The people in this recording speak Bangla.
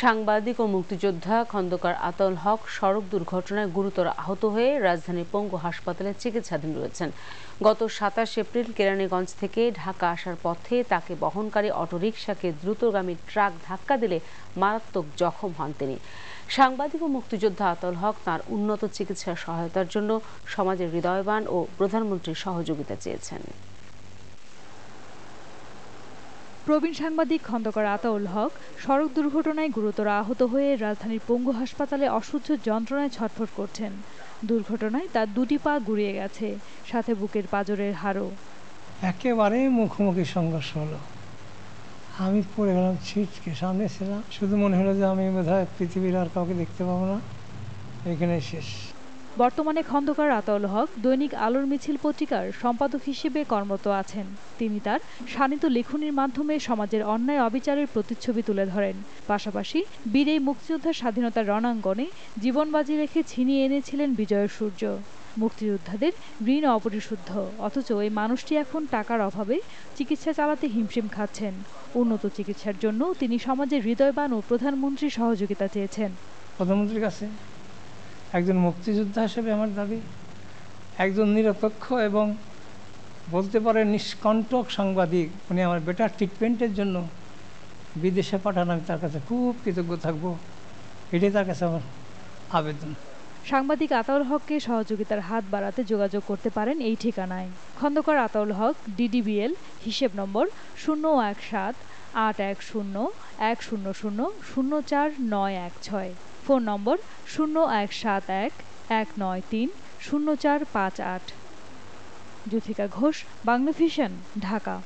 সাংবাদিক ও মুক্তিযোদ্ধা খন্দকার আতাউল হক সড়ক দুর্ঘটনায় গুরুতর আহত হয়ে রাজধানীর পঙ্গু হাসপাতালে চিকিৎসাধীন রয়েছেন। গত ২৭ এপ্রিল কেরানীগঞ্জ থেকে ঢাকা আসার পথে তাকে বহনকারী অটোরিকশাকে দ্রুতগামী ট্রাক ধাক্কা দিলে মারাত্মক জখম হন তিনি। সাংবাদিক ও মুক্তিযোদ্ধা আতাউল হক তাঁর উন্নত চিকিৎসা সহায়তার জন্য সমাজের হৃদয়বান ও প্রধানমন্ত্রীর সহযোগিতা চেয়েছেন। প্রবীণ সাংবাদিক খন্দকার আতাউল হক সড়ক দুর্ঘটনায় গুরুতর আহত হয়ে রাজধানীর পঙ্গু হাসপাতালে অসহ্য যন্ত্রণায় ছটফট করছেন। দুর্ঘটনায় তার দুটি পা গুঁড়িয়ে গেছে, সাথে বুকের পাঁজরের হাড়ও। একেবারে মুখোমুখি সংঘর্ষ হলো। আমি পড়ে গেলাম, ছিটকে সামনে ছিলাম, শুধু মনে হলো যে আমি বোধহয় পৃথিবীর আর কাউকে দেখতে পাবো না, এখানে শেষ। বর্তমানে খন্দকার আতাউল হক দৈনিক আলোর মিছিল পত্রিকার সম্পাদক হিসেবে কর্মরত আছেন। তিনি তার শানিত লেখনীর মাধ্যমে সমাজের অন্যায় অবিচারের প্রতিচ্ছবি তুলে ধরেন। পাশাপাশি বীর এই মুক্তিযোদ্ধার স্বাধীনতার রণাঙ্গনে জীবন বাজি রেখে ছিনিয়ে এনেছিলেন বিজয়ের সূর্য। মুক্তিযোদ্ধাদের ঋণ অপরিশুদ্ধ, অথচ এই মানুষটি এখন টাকার অভাবে চিকিৎসা চালাতে হিমশিম খাচ্ছেন। উন্নত চিকিৎসার জন্য তিনি সমাজের হৃদয়বান ও প্রধানমন্ত্রীর সহযোগিতা চেয়েছেন। প্রধানমন্ত্রীর কাছে একজন মুক্তিযোদ্ধা হিসেবে আমার দাবি, একজন নিরপেক্ষ এবং বলতে পারে নিষ্কণ্টক সাংবাদিক, উনি আমার বেটার ট্রিটমেন্টের জন্য বিদেশে পাঠান, আমি তার কাছে খুব কৃতজ্ঞ থাকবো। এটাই তার কাছে আমার আবেদন। সাংবাদিক আতাউল হককে সহযোগিতার হাত বাড়াতে যোগাযোগ করতে পারেন এই ঠিকানায়। খন্দকার আতাউল হক, DDBL, হিসেব নম্বর 017-810-100-04916, ফোন নম্বর 0171-193-0458। জ্যোতিকা ঘোষ, বাংলা ভিশন, ঢাকা।